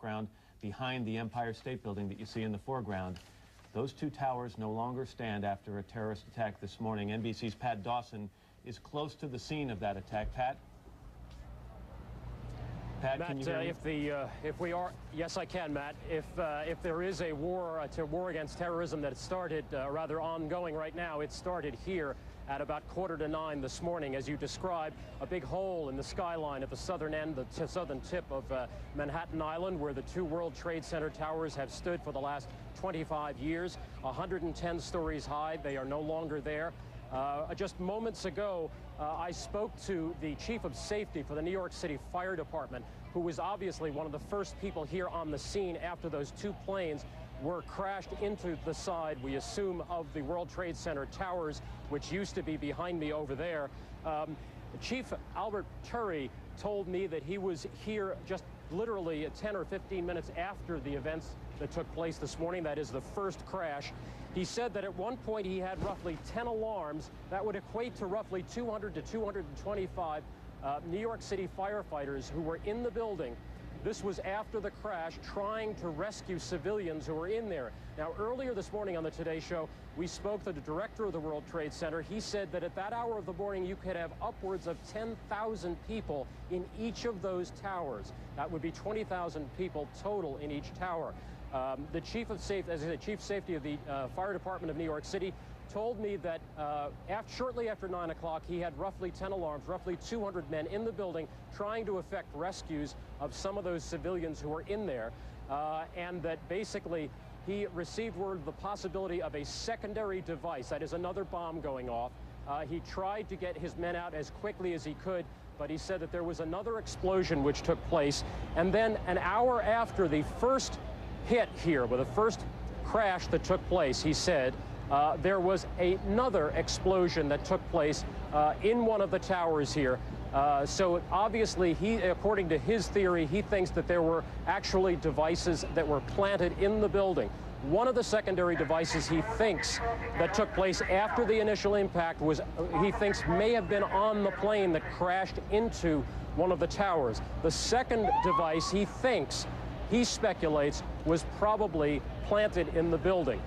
background behind the Empire State Building that you see in the foreground. Those two towers no longer stand after a terrorist attack this morning. NBC's Pat Dawson is close to the scene of that attack. Pat? Pat, Matt, can you hear me? if we are, yes, I can, Matt. If there is a war against terrorism that started, rather ongoing right now, it started here at about 8:45 this morning. As you described, a big hole in the skyline at the southern end, the southern tip of Manhattan Island, where the two World Trade Center towers have stood for the last 25 years, 110 stories high. They are no longer there. Just moments ago, I spoke to the chief of safety for the New York City Fire Department, who was obviously one of the first people here on the scene after those two planes were crashed into the side, we assume, of the World Trade Center towers, which used to be behind me over there. Chief Albert Turry told me that he was here just literally 10 or 15 minutes after the events that took place this morning. That is the first crash. He said that at one point he had roughly 10 alarms. That would equate to roughly 200 to 225 New York City firefighters who were in the building. This was after the crash, trying to rescue civilians who were in there. Now, earlier this morning on the Today Show, we spoke to the director of the World Trade Center. He said that at that hour of the morning, you could have upwards of 10,000 people in each of those towers. That would be 20,000 people total in each tower. The chief of safety, as I said, chief safety of the Fire Department of New York City, told me that shortly after 9 o'clock, he had roughly 10 alarms, roughly 200 men in the building trying to effect rescues of some of those civilians who were in there, and that basically he received word of the possibility of a secondary device, that is another bomb going off. He tried to get his men out as quickly as he could, but he said that there was another explosion which took place, and then an hour after the first hit here, with the first crash that took place, he said, there was another explosion that took place in one of the towers here. So obviously, according to his theory, he thinks that there were actually devices that were planted in the building. One of the secondary devices he thinks that took place after the initial impact was, he thinks, may have been on the plane that crashed into one of the towers. The second device he speculates, was probably planted in the building.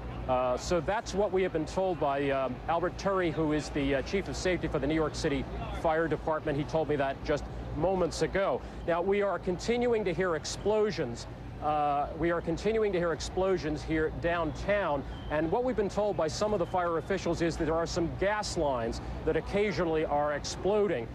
So that's what we have been told by Albert Turry, who is the chief of safety for the New York City Fire Department. He told me that just moments ago. Now, we are continuing to hear explosions. Here downtown, and what we've been told by some of the fire officials is that there are some gas lines that occasionally are exploding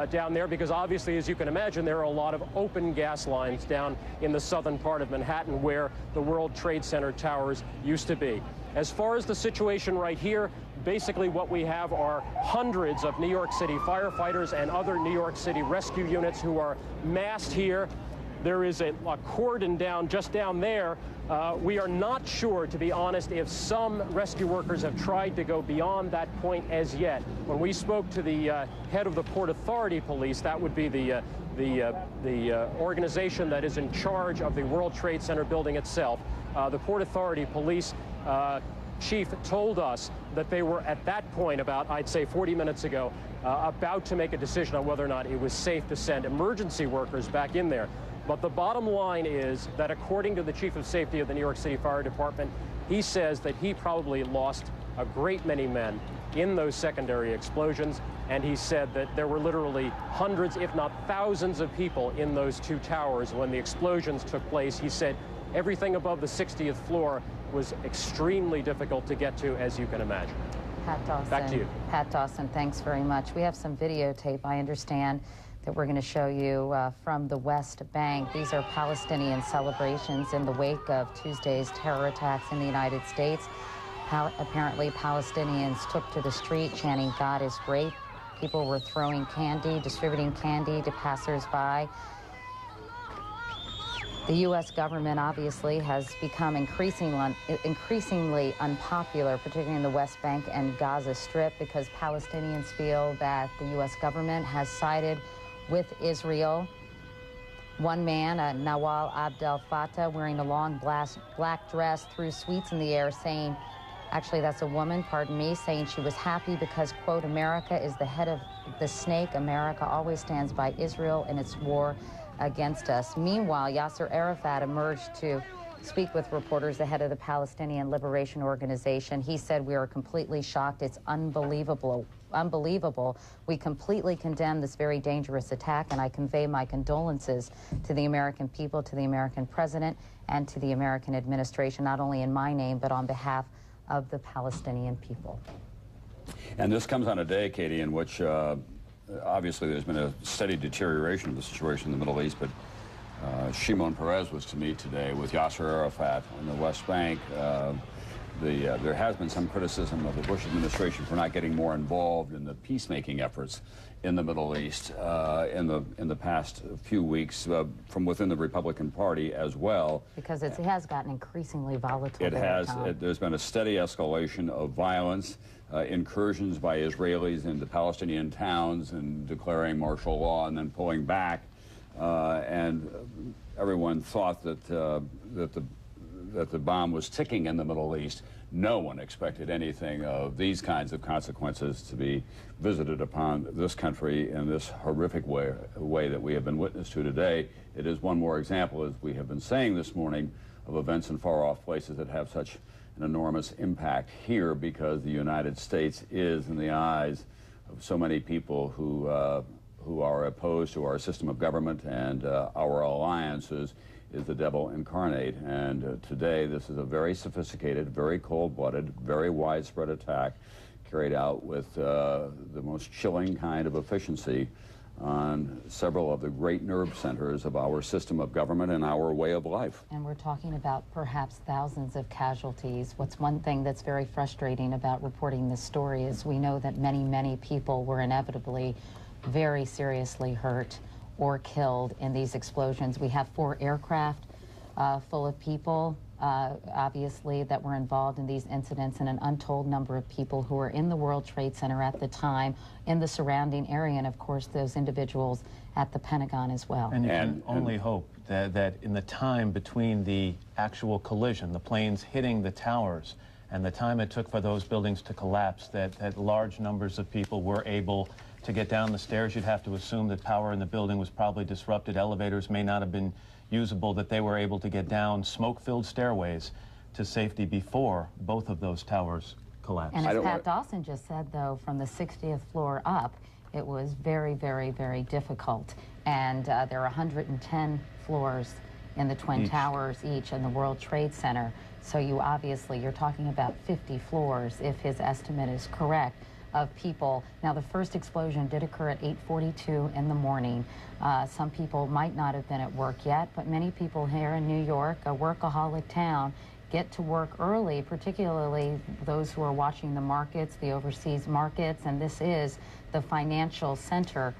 down there, because obviously, as you can imagine, there are a lot of open gas lines down in the southern part of Manhattan where the World Trade Center towers used to be. As far as the situation right here, basically what we have are hundreds of New York City firefighters and other New York City rescue units who are massed here. There is a cordon just down there. We are not sure, to be honest, if some rescue workers have tried to go beyond that point as yet. When we spoke to the head of the Port Authority Police, that would be the organization that is in charge of the World Trade Center building itself, the Port Authority Police chief told us that they were at that point, about, I'd say 40 minutes ago, about to make a decision on whether or not it was safe to send emergency workers back in there. But the bottom line is that, according to the chief of safety of the New York City Fire Department, he says that he probably lost a great many men in those secondary explosions, and he said that there were literally hundreds, if not thousands, of people in those two towers when the explosions took place. He said everything above the 60th floor was extremely difficult to get to, as you can imagine. Pat Dawson. Back to you. Pat Dawson, thanks very much. We have some videotape, I understand, that we're going to show you from the West Bank. These are Palestinian celebrations in the wake of Tuesday's terror attacks in the United States. Apparently, Palestinians took to the street chanting, "God is great." People were throwing candy, distributing candy to passersby. The U.S. government obviously has become increasingly unpopular, particularly in the West Bank and Gaza Strip, because Palestinians feel that the U.S. government has sided with Israel. One man, Nawal Abdel Fattah, wearing a long black dress, threw sweets in the air, saying, actually that's a woman, pardon me, saying she was happy because, quote, America is the head of the snake. America always stands by Israel in its war against us. Meanwhile, Yasser Arafat emerged to speak with reporters ahead of the Palestinian Liberation Organization. He said, "We are completely shocked. It's unbelievable. We completely condemn this very dangerous attack, and I convey my condolences to the American people, to the American president, and to the American administration, not only in my name, but on behalf of the Palestinian people." And this comes on a day, Katie, in which obviously there's been a steady deterioration of the situation in the Middle East, but Shimon Peres was to meet today with Yasser Arafat in the West Bank. There has been some criticism of the Bush administration for not getting more involved in the peacemaking efforts in the Middle East in the past few weeks from within the Republican Party as well. Because it has gotten increasingly volatile. It has. There's been a steady escalation of violence, incursions by Israelis into Palestinian towns and declaring martial law and then pulling back. And everyone thought that the bomb was ticking in the Middle East. No one expected anything of these kinds of consequences to be visited upon this country in this horrific way that we have been witness to today. It is one more example, as we have been saying this morning, of events in far-off places that have such an enormous impact here, because the United States is, in the eyes of so many people who are opposed to our system of government and our alliances, is the devil incarnate. And today this is a very sophisticated, very cold-blooded, very widespread attack carried out with the most chilling kind of efficiency on several of the great nerve centers of our system of government and our way of life. And we're talking about perhaps thousands of casualties. What's one thing that's very frustrating about reporting this story is we know that many, many people were inevitably very seriously hurt or killed in these explosions. We have 4 aircraft full of people, obviously, that were involved in these incidents, and an untold number of people who were in the World Trade Center at the time, in the surrounding area, and of course those individuals at the Pentagon as well. And you can only hope that in the time between the actual collision, the planes hitting the towers, and the time it took for those buildings to collapse, that large numbers of people were able to get down the stairs. You'd have to assume that power in the building was probably disrupted. Elevators may not have been usable, that they were able to get down smoke-filled stairways to safety before both of those towers collapsed. And as Pat Dawson just said, though, from the 60th floor up, it was very, very, very difficult. And there are 110 floors in the Twin Towers each in the World Trade Center. So you're talking about 50 floors, if his estimate is correct, of people. Now, the first explosion did occur at 8:42 in the morning. Some people might not have been at work yet, but many people here in New York, a workaholic town, get to work early, particularly those who are watching the markets, the overseas markets, and this is the financial center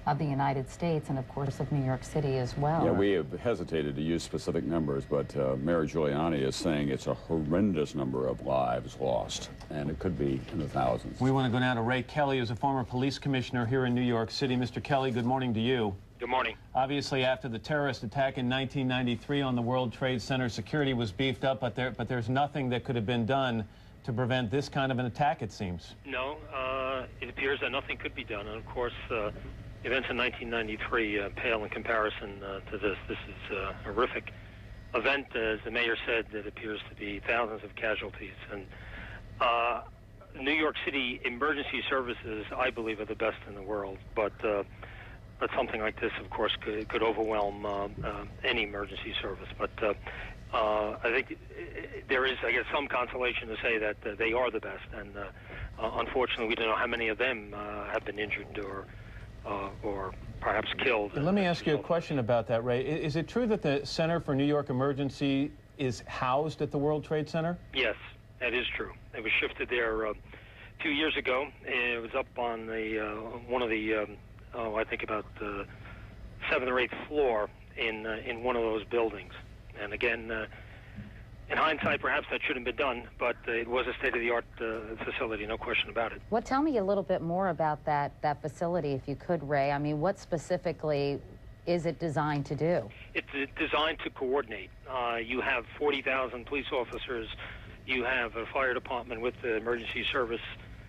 of the United States and, of course, of New York City as well. Yeah, we have hesitated to use specific numbers, but Mayor Giuliani is saying it's a horrendous number of lives lost, and it could be in the thousands. We want to go now to Ray Kelly, who's a former police commissioner here in New York City. Mr. Kelly, good morning to you. Good morning. Obviously, after the terrorist attack in 1993 on the World Trade Center, security was beefed up, but there's nothing that could have been done to prevent this kind of an attack, it seems. No, it appears that nothing could be done, and of course, events in 1993 pale in comparison to this. This is a horrific event. As the mayor said, it appears to be thousands of casualties. And New York City emergency services, I believe, are the best in the world. But something like this, of course, could overwhelm any emergency service. But I think there is, I guess, some consolation to say that they are the best. And unfortunately, we don't know how many of them have been injured or perhaps killed. Let me ask you a question about that, Ray. Is it true that the Center for New York Emergency is housed at the World Trade Center? Yes, that is true. It was shifted there 2 years ago. It was up on the one of the, I think about the 7th or 8th floor in one of those buildings. And again, in hindsight, perhaps that shouldn't have been done, but it was a state-of-the-art facility, no question about it. Well, tell me a little bit more about that facility, if you could, Ray. I mean, what specifically is it designed to do? It's designed to coordinate. You have 40,000 police officers. You have a fire department with the emergency service,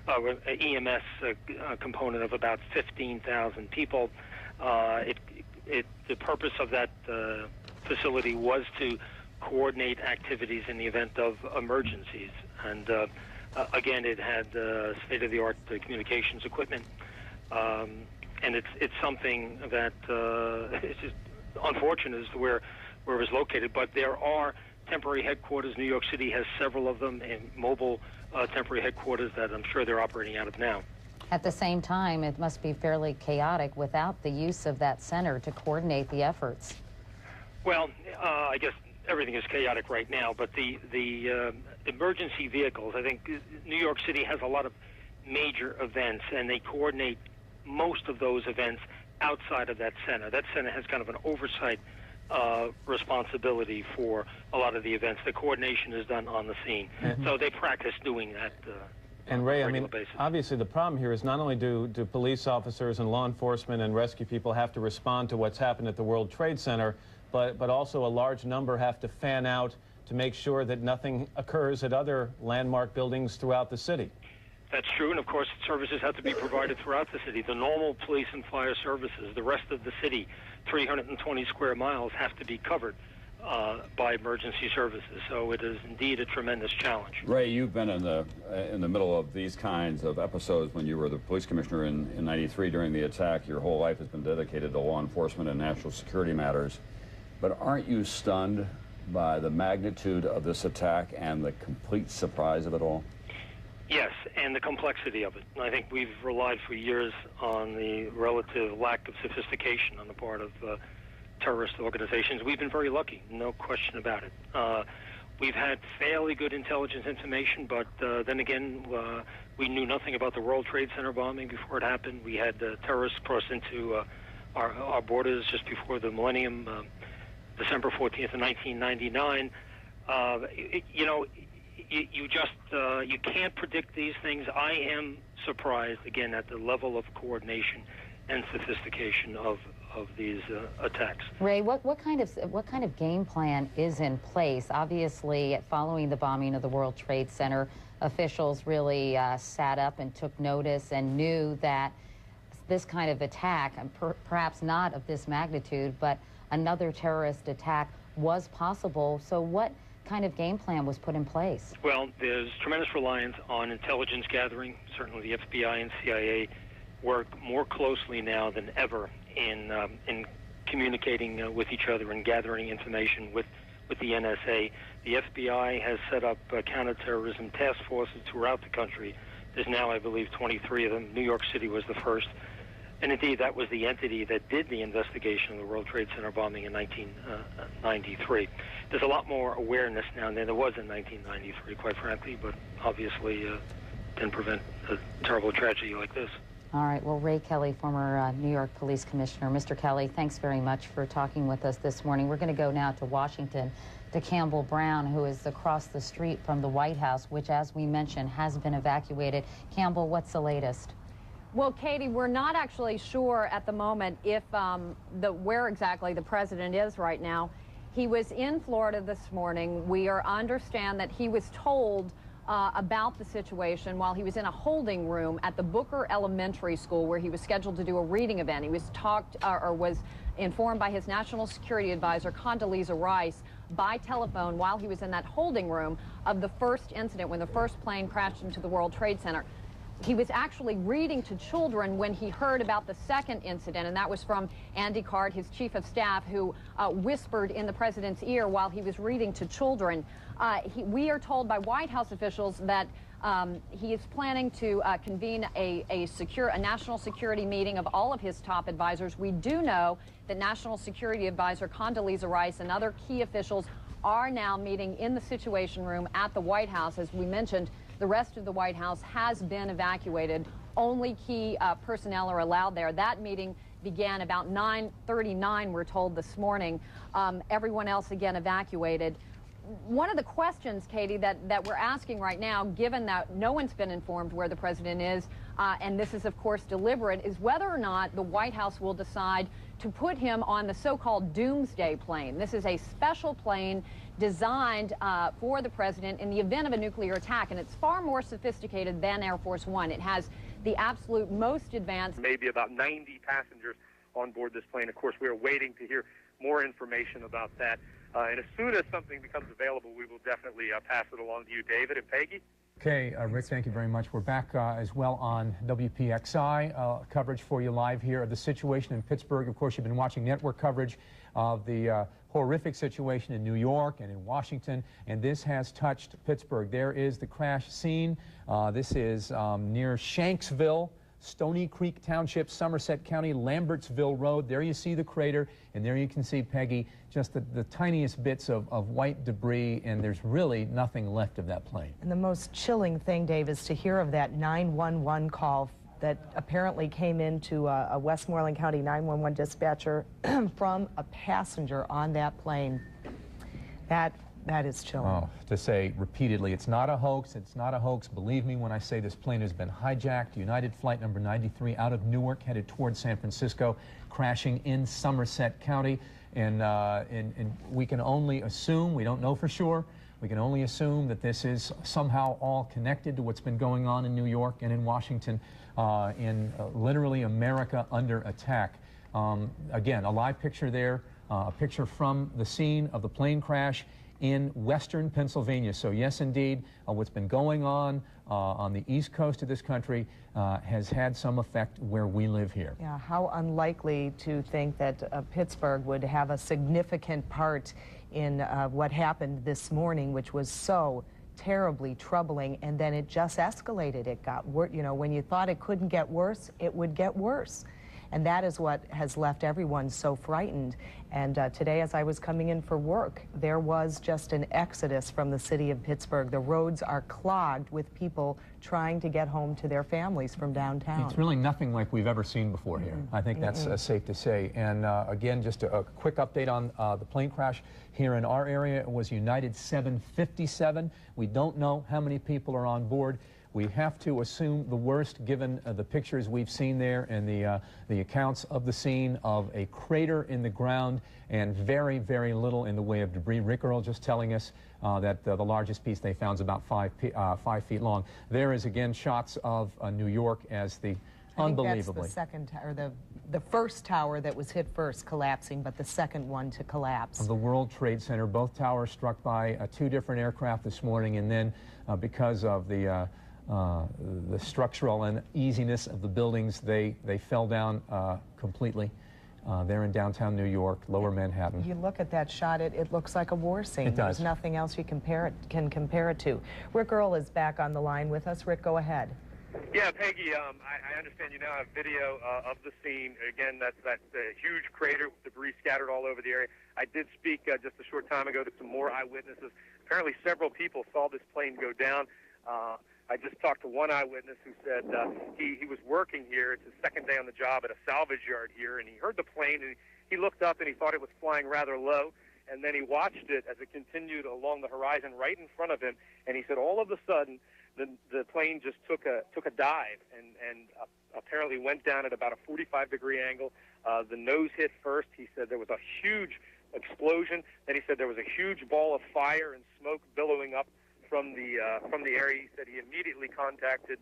EMS component of about 15,000 people. It the purpose of that facility was to coordinate activities in the event of emergencies. And again, it had state-of-the-art communications equipment. And it's something that it's just unfortunate as to where it was located. But there are temporary headquarters. New York City has several of them, and mobile temporary headquarters that I'm sure they're operating out of now. At the same time, it must be fairly chaotic without the use of that center to coordinate the efforts. Well, I guess everything is chaotic right now, but the emergency vehicles, I think New York City has a lot of major events, and they coordinate most of those events outside of that center. That center has kind of an oversight responsibility for a lot of the events. The coordination is done on the scene. So they practice doing that and Ray, on a I mean, regular basis. obviously the problem here is not only do police officers and law enforcement and rescue people have to respond to what's happened at the World Trade Center, but also a large number have to fan out to make sure that nothing occurs at other landmark buildings throughout the city. That's true, and of course services have to be provided throughout the city. The normal police and fire services, the rest of the city, 320 square miles, have to be covered by emergency services. So it is indeed a tremendous challenge. Ray, you've been in the middle of these kinds of episodes when you were the police commissioner in '93 during the attack. Your whole life has been dedicated to law enforcement and national security matters. But aren't you stunned by the magnitude of this attack and the complete surprise of it all? Yes, and the complexity of it. I think we've relied for years on the relative lack of sophistication on the part of terrorist organizations. We've been very lucky, no question about it. We've had fairly good intelligence information, but then again, we knew nothing about the World Trade Center bombing before it happened. We had terrorists cross into our borders just before the millennium, December 14th of 1999. You can't predict these things. I am surprised, again, at the level of coordination and sophistication of these attacks. Ray, what kind of game plan is in place? Obviously, following the bombing of the World Trade Center, officials really sat up and took notice and knew that this kind of attack, perhaps not of this magnitude, but another terrorist attack was possible. So what kind of game plan was put in place? Well, there's tremendous reliance on intelligence gathering. Certainly the FBI and CIA work more closely now than ever in communicating with each other and gathering information with the NSA. The FBI has set up counterterrorism task forces throughout the country. There's now, I believe, 23 of them. New York City was the first. And indeed, that was the entity that did the investigation of the World Trade Center bombing in 1993. There's a lot more awareness now than there was in 1993, quite frankly, but obviously didn't prevent a terrible tragedy like this. All right. Well, Ray Kelly, former New York Police Commissioner. Mr. Kelly, thanks very much for talking with us this morning. We're going to go now to Washington, to Campbell Brown, who is across the street from the White House, which, as we mentioned, has been evacuated. Campbell, what's the latest? Well, Katie, we're not actually sure at the moment if where exactly the president is right now. He was in Florida this morning. We understand that he was told about the situation while he was in a holding room at the Booker Elementary School, where he was scheduled to do a reading event. He was was informed by his National Security Advisor, Condoleezza Rice, by telephone while he was in that holding room of the first incident when the first plane crashed into the World Trade Center. He was actually reading to children when he heard about the second incident, and that was from Andy Card, his chief of staff, who whispered in the president's ear while he was reading to children. We are told by White House officials that he is planning to convene a national security meeting of all of his top advisors. We do know that National Security Advisor Condoleezza Rice and other key officials are now meeting in the Situation Room at the White House. As we mentioned, the rest of the White House has been evacuated. Only key personnel are allowed there. That meeting began about 9:39, we're told, this morning. Everyone else, again, evacuated. One of the questions, Katie, that we're asking right now, given that no one's been informed where the president is, and this is, of course, deliberate, is whether or not the White House will decide to put him on the so-called doomsday plane. This is a special plane designed for the president in the event of a nuclear attack, and it's far more sophisticated than Air Force One. It has the absolute most advanced. Maybe about 90 passengers on board this plane. Of course, we are waiting to hear more information about that. And as soon as something becomes available, we will definitely pass it along to you, David and Peggy. Okay, Rick, thank you very much. We're back as well on WPXI, coverage for you live here of the situation in Pittsburgh. Of course, you've been watching network coverage of the horrific situation in New York and in Washington, and this has touched Pittsburgh. There is the crash scene. This is near Shanksville, Stony Creek Township, Somerset County, Lambertsville Road. There you see the crater, and there you can see, Peggy, just the tiniest bits of white debris, and there's really nothing left of that plane. And the most chilling thing, Dave, is to hear of that 911 call that apparently came into a Westmoreland County 911 dispatcher from a passenger on that plane. That is chilling. Oh, to say repeatedly, it's not a hoax, it's not a hoax. Believe me when I say this plane has been hijacked. United Flight number 93 out of Newark headed towards San Francisco, crashing in Somerset County. And we can only assume, we don't know for sure, we can only assume that this is somehow all connected to what's been going on in New York and in Washington, in literally America under attack. Again, a live picture there, a picture from the scene of the plane crash in western Pennsylvania. So yes, indeed, what's been going on the east coast of this country has had some effect where we live here. Yeah, how unlikely to think that Pittsburgh would have a significant part in what happened this morning, which was so terribly troubling, and then it just escalated. It got worse. You know, when you thought it couldn't get worse, it would get worse. And that is what has left everyone so frightened. And today, as I was coming in for work, there was just an exodus from the city of Pittsburgh. The roads are clogged with people trying to get home to their families from downtown. It's really nothing like we've ever seen before here. I think that's safe to say. And again, just a quick update on the plane crash here in our area. It was United 757. We don't know how many people are on board. We have to assume the worst given the pictures we've seen there and the accounts of the scene of a crater in the ground and very, very little in the way of debris. Rick Earl just telling us that the largest piece they found is about 5 feet long. There is again shots of New York as the unbelievably. That's the second or the first tower that was hit first collapsing, but the second one to collapse. Of the World Trade Center, both towers struck by 2 different aircraft this morning, and then because of the structural uneasiness of the buildings, they fell down completely. They're in downtown New York, lower Manhattan. You look at that shot, it looks like a war scene. It does. There's nothing else you can compare it to. Rick Earl is back on the line with us. Rick, go ahead. Yeah, Peggy, I understand you now have video of the scene. Again, that's that huge crater with debris scattered all over the area. I did speak just a short time ago to some more eyewitnesses. Apparently several people saw this plane go down. I just talked to one eyewitness who said he was working here. It's his second day on the job at a salvage yard here, and he heard the plane, and he looked up, and he thought it was flying rather low, and then he watched it as it continued along the horizon right in front of him, and he said all of a sudden the plane just took a dive and apparently went down at about a 45-degree angle. The nose hit first. He said there was a huge explosion. Then he said there was a huge ball of fire and smoke billowing up from the area. He said he immediately contacted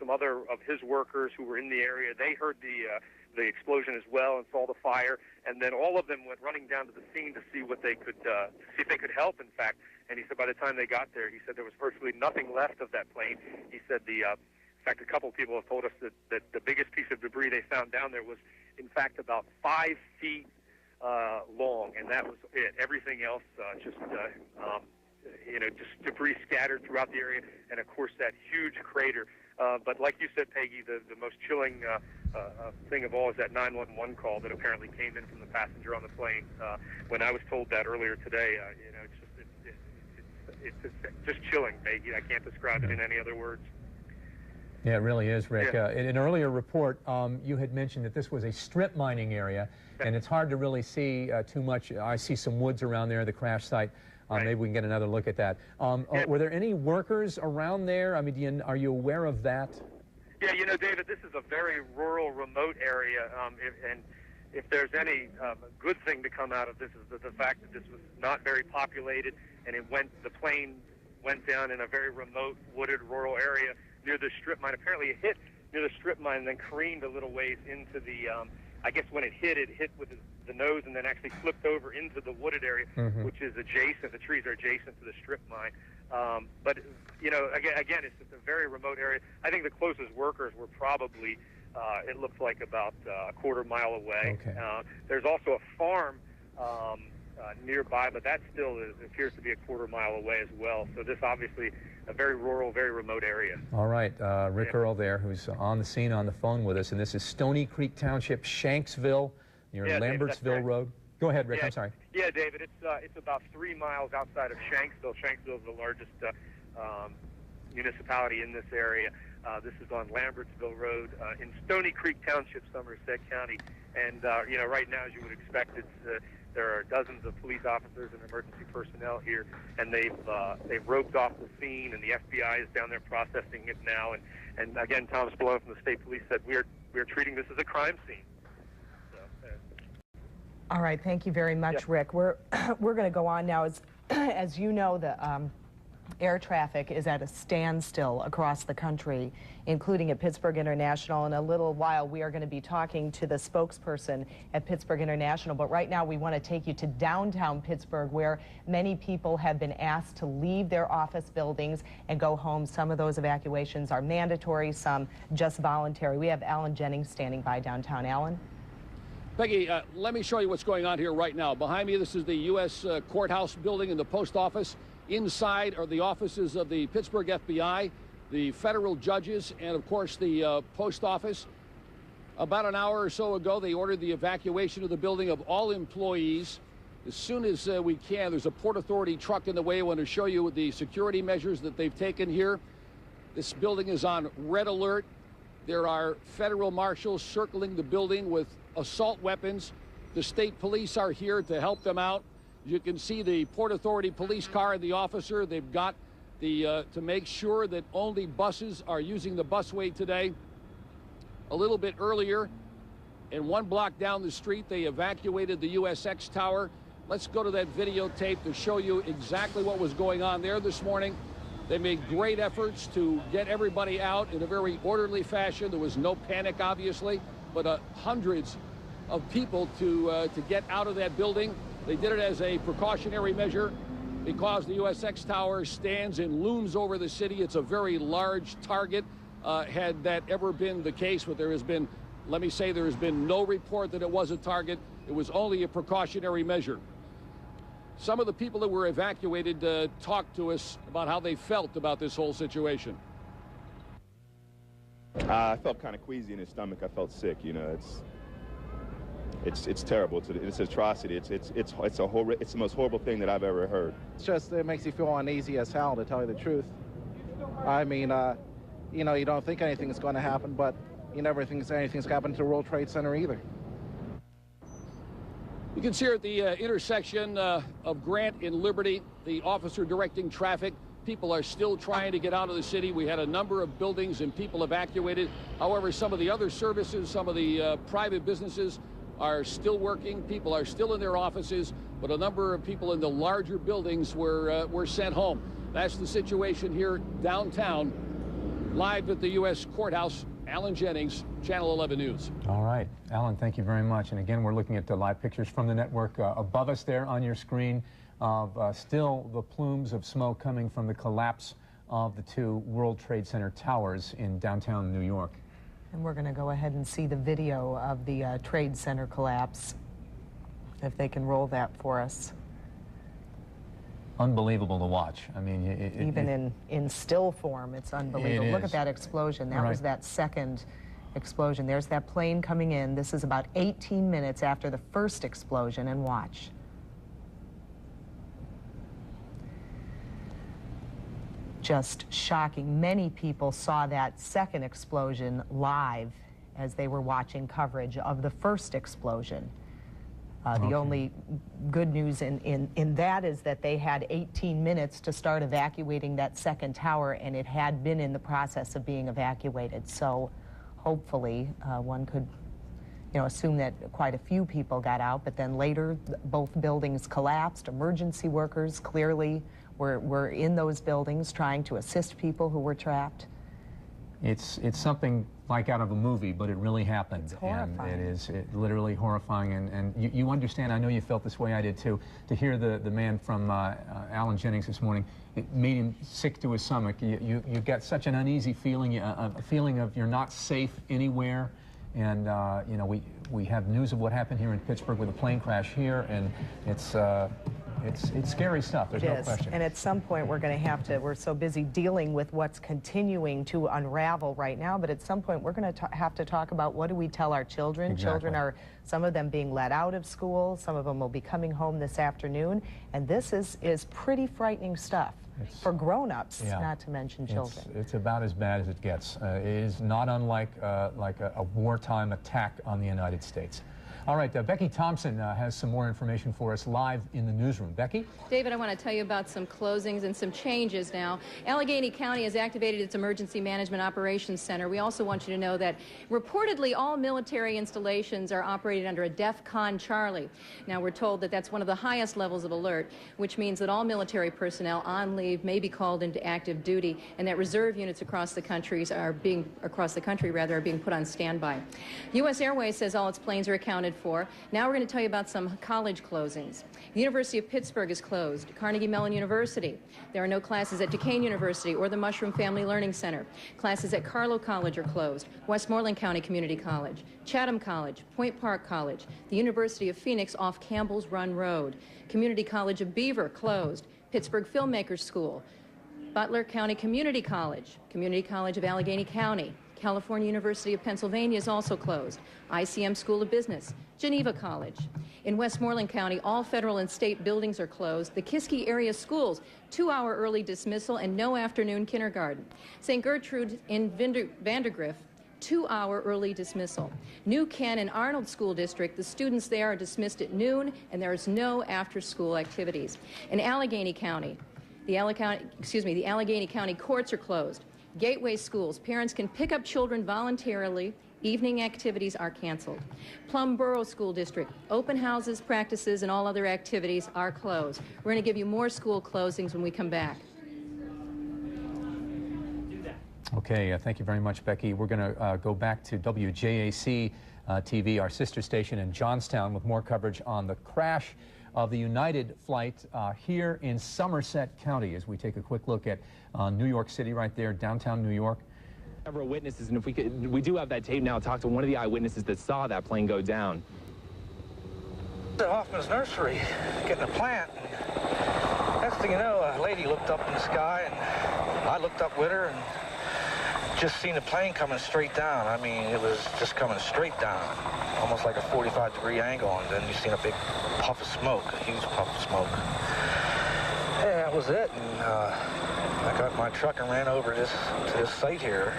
some other of his workers who were in the area. They heard the explosion as well and saw the fire, and then all of them went running down to the scene to see what they could see if they could help. In fact, and he said by the time they got there, he said there was virtually nothing left of that plane. He said in fact, a couple of people have told us that the biggest piece of debris they found down there was in fact about 5 feet long, and that was it. Everything else just debris scattered throughout the area, and of course that huge crater. But like you said, Peggy, the most chilling thing of all is that 911 call that apparently came in from the passenger on the plane. When I was told that earlier today, it's just chilling, Peggy. I can't describe it in any other words. Yeah, it really is, Rick. Yeah. In an earlier report, you had mentioned that this was a strip mining area, and it's hard to really see too much. I see some woods around there, the crash site. Right. Maybe we can get another look at that. Were there any workers around there? I mean, are you aware of that? Yeah, David, this is a very rural, remote area, and if there's any good thing to come out of this is the fact that this was not very populated, and the plane went down in a very remote, wooded, rural area near the strip mine. Apparently it hit near the strip mine and then careened a little ways into the I guess when it hit with the nose and then actually flipped over into the wooded area, which is adjacent. The trees are adjacent to the strip mine. But, you know, again, it's just a very remote area. I think the closest workers were probably, it looked like about a quarter mile away. Okay. There's also a farm nearby, but that still appears to be a quarter mile away as well. So this obviously a very rural, very remote area. All right, Rick Earl there, who's on the scene on the phone with us, and this is Stony Creek Township, Shanksville, near Lambertsville Road. Go ahead, Rick, I'm sorry. Yeah, David, it's about 3 miles outside of Shanksville. Shanksville is the largest municipality in this area. This is on Lambertsville Road in Stony Creek Township, Somerset County. And, you know, right now, as you would expect, there are dozens of police officers and emergency personnel here, and they've roped off the scene, and the FBI is down there processing it now. And again, Tom Spallone from the state police said we're treating this as a crime scene. So, all right, thank you very much, Rick. We're going to go on now. As you know, the air traffic is at a standstill across the country, including at Pittsburgh International. In a little while, we are going to be talking to the spokesperson at Pittsburgh International. But right now, we want to take you to downtown Pittsburgh, where many people have been asked to leave their office buildings and go home. Some of those evacuations are mandatory, some just voluntary. We have Alan Jennings standing by downtown. Alan? Peggy, let me show you what's going on here right now. Behind me, this is the U.S. Courthouse building and the post office. Inside are the offices of the Pittsburgh FBI, the federal judges, and of course the post office. About an hour or so ago, they ordered the evacuation of the building of all employees. As soon as we can, there's a Port Authority truck in the way. I want to show you the security measures that they've taken here. This building is on red alert. There are federal marshals circling the building with assault weapons. The state police are here to help them out. You can see the Port Authority police car and the officer. They've got to make sure that only buses are using the busway today. A little bit earlier, and 1 block down the street, they evacuated the USX Tower. Let's go to that videotape to show you exactly what was going on there this morning. They made great efforts to get everybody out in a very orderly fashion. There was no panic, obviously, but hundreds of people to get out of that building. They did it as a precautionary measure because the USX Tower stands and looms over the city. It's a very large target, had that ever been the case, but there has been, let me say, there has been no report that it was a target. It was only a precautionary measure. Some of the people that were evacuated talked to us about how they felt about this whole situation. I felt kind of queasy in the stomach. I felt sick, you know. It's terrible. It's an atrocity. It's the most horrible thing that I've ever heard. It's just, it makes you feel uneasy as hell, to tell you the truth. I mean, you know, you don't think anything's going to happen, but you never think anything's happened to the World Trade Center either. You can see here at the intersection of Grant and Liberty, the officer directing traffic. People are still trying to get out of the city. We had a number of buildings and people evacuated. However, some of the other services, some of the private businesses are still working. People are still in their offices, but a number of people in the larger buildings were sent home. That's the situation here downtown. Live at the U.S. Courthouse, Alan Jennings, Channel 11 News. All right, Alan, thank you very much. And again, we're looking at the live pictures from the network above us there on your screen of still the plumes of smoke coming from the collapse of the 2 World Trade Center towers in downtown New York. And we're going to go ahead and see the video of the Trade Center collapse, if they can roll that for us. Unbelievable to watch. I mean, even in still form, it's unbelievable. Look at that explosion. That was that second explosion. There's that plane coming in. This is about 18 minutes after the first explosion, and watch. Just shocking. Many people saw that second explosion live as they were watching coverage of the first explosion. The only good news in that is that they had 18 minutes to start evacuating that second tower, and it had been in the process of being evacuated. So hopefully one could, you know, assume that quite a few people got out, but then later both buildings collapsed. Emergency workers clearly were in those buildings trying to assist people who were trapped. It's something like out of a movie, but it really happened. It's horrifying. And it is literally horrifying. And you understand, I know you felt this way, I did too, to hear the man from Alan Jennings this morning, it made him sick to his stomach. You get such an uneasy feeling, a feeling of you're not safe anywhere. And, you know, we have news of what happened here in Pittsburgh with a plane crash here, and it's scary stuff, there's no question. And at some point we're going to have to, we're so busy dealing with what's continuing to unravel right now, but at some point we're going to have to talk about what do we tell our children. Exactly. Children are, some of them being let out of school, some of them will be coming home this afternoon, and this is pretty frightening stuff. For grown-ups, not to mention children. It's about as bad as it gets. It is not unlike like a wartime attack on the United States. All right, Becky Thompson has some more information for us live in the newsroom. Becky? David, I want to tell you about some closings and some changes now. Allegheny County has activated its Emergency Management Operations Center. We also want you to know that reportedly all military installations are operated under a DEFCON Charlie. Now, we're told that that's one of the highest levels of alert, which means that all military personnel on leave may be called into active duty, and that reserve units across the country are being put on standby. U.S. Airways says all its planes are accounted for. Now we're going to tell you about some college closings. The University of Pittsburgh is closed. Carnegie Mellon University. There are no classes at Duquesne University or the Mushroom Family Learning Center. Classes at Carlow College are closed. Westmoreland County Community College, Chatham College, Point Park College, the University of Phoenix off Campbell's Run Road, Community College of Beaver closed, Pittsburgh Filmmakers School, Butler County Community College, Community College of Allegheny County, California University of Pennsylvania is also closed, ICM School of Business, Geneva College. In Westmoreland County, all federal and state buildings are closed. The Kiski area schools, 2-hour early dismissal and no afternoon kindergarten. St. Gertrude in Vandergrift, 2-hour early dismissal. New Ken and Arnold School District, the students there are dismissed at noon and there is no after-school activities. In Allegheny County, the Allegheny County courts are closed. Gateway schools, parents can pick up children voluntarily. Evening activities are canceled. Plum Borough School District, open houses, practices, and all other activities are closed. We're going to give you more school closings when we come back. Okay, thank you very much, Becky. We're going to go back to WJAC TV, our sister station in Johnstown, with more coverage on the crash of the United flight here in Somerset County, as we take a quick look at New York City right there, downtown New York. Several witnesses, and if we do have that tape now, talk to one of the eyewitnesses that saw that plane go down. At Hoffman's nursery, getting a plant. Next thing you know, a lady looked up in the sky, and I looked up with her, and just seen the plane coming straight down. I mean, it was just coming straight down, almost like a 45-degree angle, and then you seen a big puff of smoke, a huge puff of smoke. Yeah, that was it, and I got my truck and ran over to this site here.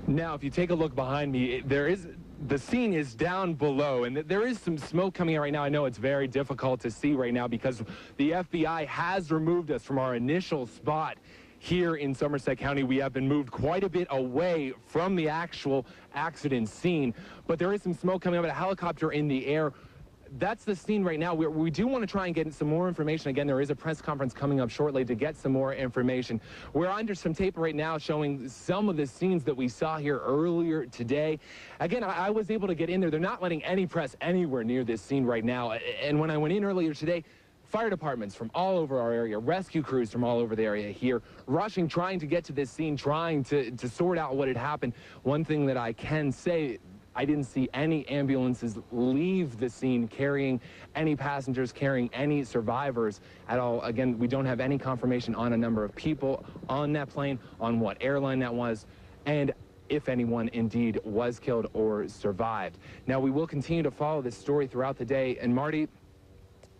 Now, if you take a look behind me, the scene is down below, and there is some smoke coming out right now. I know it's very difficult to see right now because the FBI has removed us from our initial spot here in Somerset County. We have been moved quite a bit away from the actual accident scene, but there is some smoke coming up, a helicopter in the air. That's the scene right now. We do want to try and get some more information. Again, there is a press conference coming up shortly to get some more information. We're under some tape right now showing some of the scenes that we saw here earlier today. Again, I was able to get in there. They're not letting any press anywhere near this scene right now. And when I went in earlier today, fire departments from all over our area, rescue crews from all over the area here, rushing, trying to get to this scene, trying to sort out what had happened. One thing that I can say, I didn't see any ambulances leave the scene carrying any passengers, carrying any survivors at all. Again, we don't have any confirmation on a number of people on that plane, on what airline that was, and if anyone indeed was killed or survived. Now, we will continue to follow this story throughout the day, and Marty,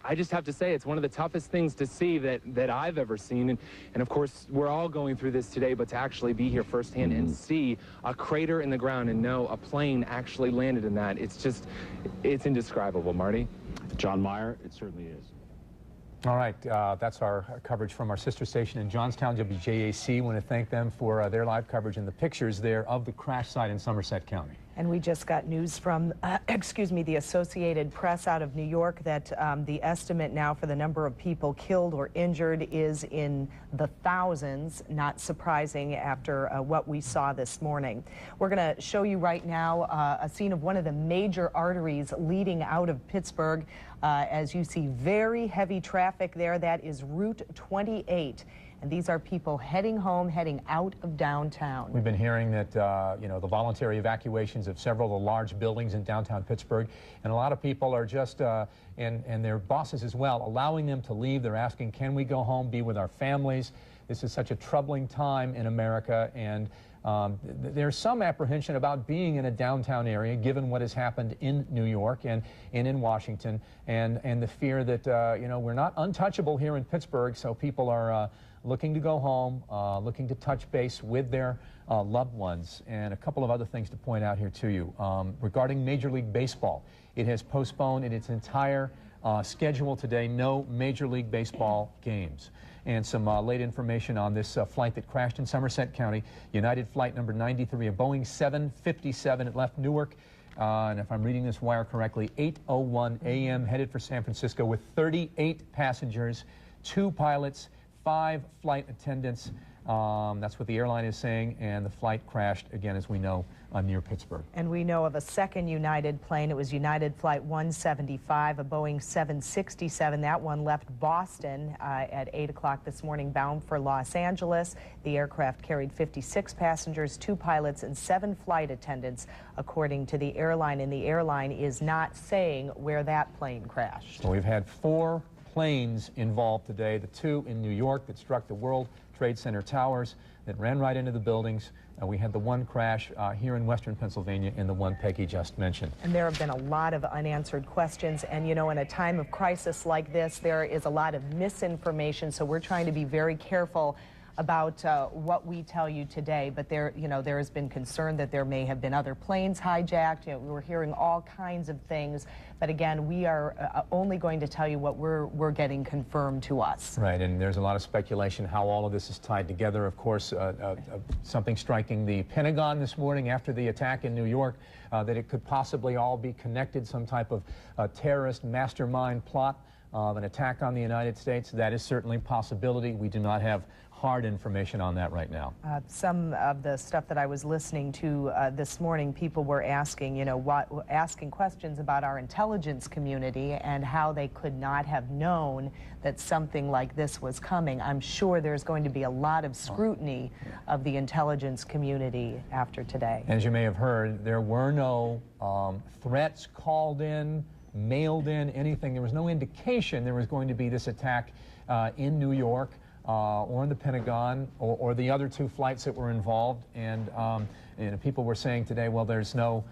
I just have to say it's one of the toughest things to see that I've ever seen. And of course, we're all going through this today, but to actually be here firsthand and see a crater in the ground and know a plane actually landed in that, it's indescribable, Marty. John Meyer, it certainly is. All right, that's our coverage from our sister station in Johnstown, WJAC. I want to thank them for their live coverage and the pictures there of the crash site in Somerset County. And we just got news from, the Associated Press out of New York that the estimate now for the number of people killed or injured is in the thousands. Not surprising after what we saw this morning. We're going to show you right now a scene of one of the major arteries leading out of Pittsburgh. As you see, very heavy traffic there. That is Route 28. And these are people heading home, heading out of downtown. We've been hearing that, the voluntary evacuations of several of the large buildings in downtown Pittsburgh, and a lot of people are just, and their bosses as well, allowing them to leave. They're asking, can we go home, be with our families? This is such a troubling time in America, and there's some apprehension about being in a downtown area, given what has happened in New York and in Washington, and the fear that, we're not untouchable here in Pittsburgh, so people are looking to go home, looking to touch base with their loved ones. And a couple of other things to point out here to you. Regarding Major League Baseball, it has postponed in its entire schedule today, no Major League Baseball games. And some late information on this flight that crashed in Somerset County, United Flight number 93, a Boeing 757. It left Newark, and if I'm reading this wire correctly, 8:01 a.m., headed for San Francisco with 38 passengers, 2 pilots, 5 flight attendants. That's what the airline is saying, and the flight crashed, again, as we know, near Pittsburgh. And we know of a second United plane. It was United Flight 175, a Boeing 767. That one left Boston at 8 o'clock this morning, bound for Los Angeles. The aircraft carried 56 passengers, 2 pilots, and 7 flight attendants, according to the airline, and the airline is not saying where that plane crashed. So we've had 4 planes involved today, the 2 in New York that struck the World Trade Center towers, that ran right into the buildings. We had the 1 crash here in western Pennsylvania, and the 1 Peggy just mentioned. And there have been a lot of unanswered questions, and in a time of crisis like this, there is a lot of misinformation, so we're trying to be very careful about what we tell you today. But there has been concern that there may have been other planes hijacked. We're hearing all kinds of things. But again, we are only going to tell you what we're getting confirmed to us. Right, and there's a lot of speculation how all of this is tied together. Of course, something striking the Pentagon this morning after the attack in New York, that it could possibly all be connected, some type of terrorist mastermind plot of an attack on the United States. That is certainly a possibility. We do not have hard information on that right now. Some of the stuff that I was listening to this morning, people were asking, asking questions about our intelligence community and how they could not have known that something like this was coming. I'm sure there's going to be a lot of scrutiny of the intelligence community after today. As you may have heard, there were no threats called in, mailed in, anything. There was no indication there was going to be this attack in New York or in the Pentagon or the other 2 flights that were involved. And people were saying today, well, there's no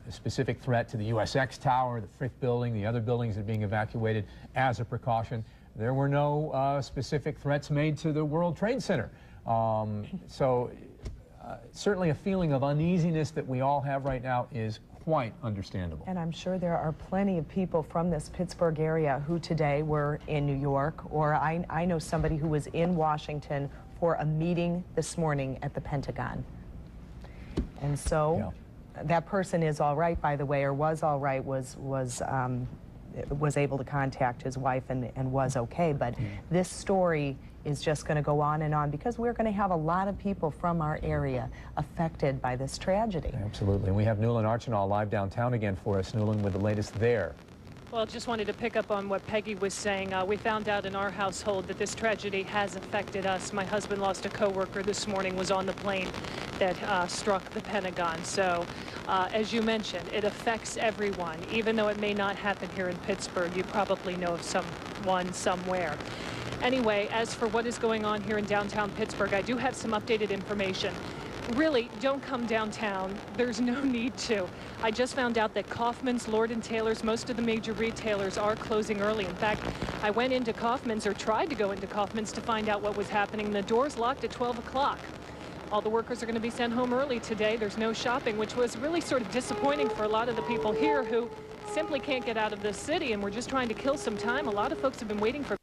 specific threat to the USX Tower, the Frick Building, the other buildings that are being evacuated as a precaution. There were no specific threats made to the World Trade Center. So certainly a feeling of uneasiness that we all have right now is quite understandable. And I'm sure there are plenty of people from this Pittsburgh area who today were in New York, or I know somebody who was in Washington for a meeting this morning at the Pentagon. And so that person is all right, by the way, or was all right, was able to contact his wife and was okay. But this story is just going to go on and on because we're going to have a lot of people from our area affected by this tragedy. Absolutely. And we have Newland Archinall live downtown again for us. Newland with the latest there. Well, just wanted to pick up on what Peggy was saying. We found out in our household that this tragedy has affected us. My husband lost a coworker this morning, was on the plane that struck the Pentagon. So, as you mentioned, it affects everyone. Even though it may not happen here in Pittsburgh, you probably know of someone somewhere. Anyway, as for what is going on here in downtown Pittsburgh, I do have some updated information. Really, don't come downtown. There's no need to. I just found out that Kaufman's, Lord & Taylor's, most of the major retailers are closing early. In fact, I went into Kaufman's, or tried to go into Kaufman's, to find out what was happening. The doors locked at 12 o'clock. All the workers are going to be sent home early today. There's no shopping, which was really sort of disappointing for a lot of the people here who simply can't get out of the city, and we're just trying to kill some time. A lot of folks have been waiting for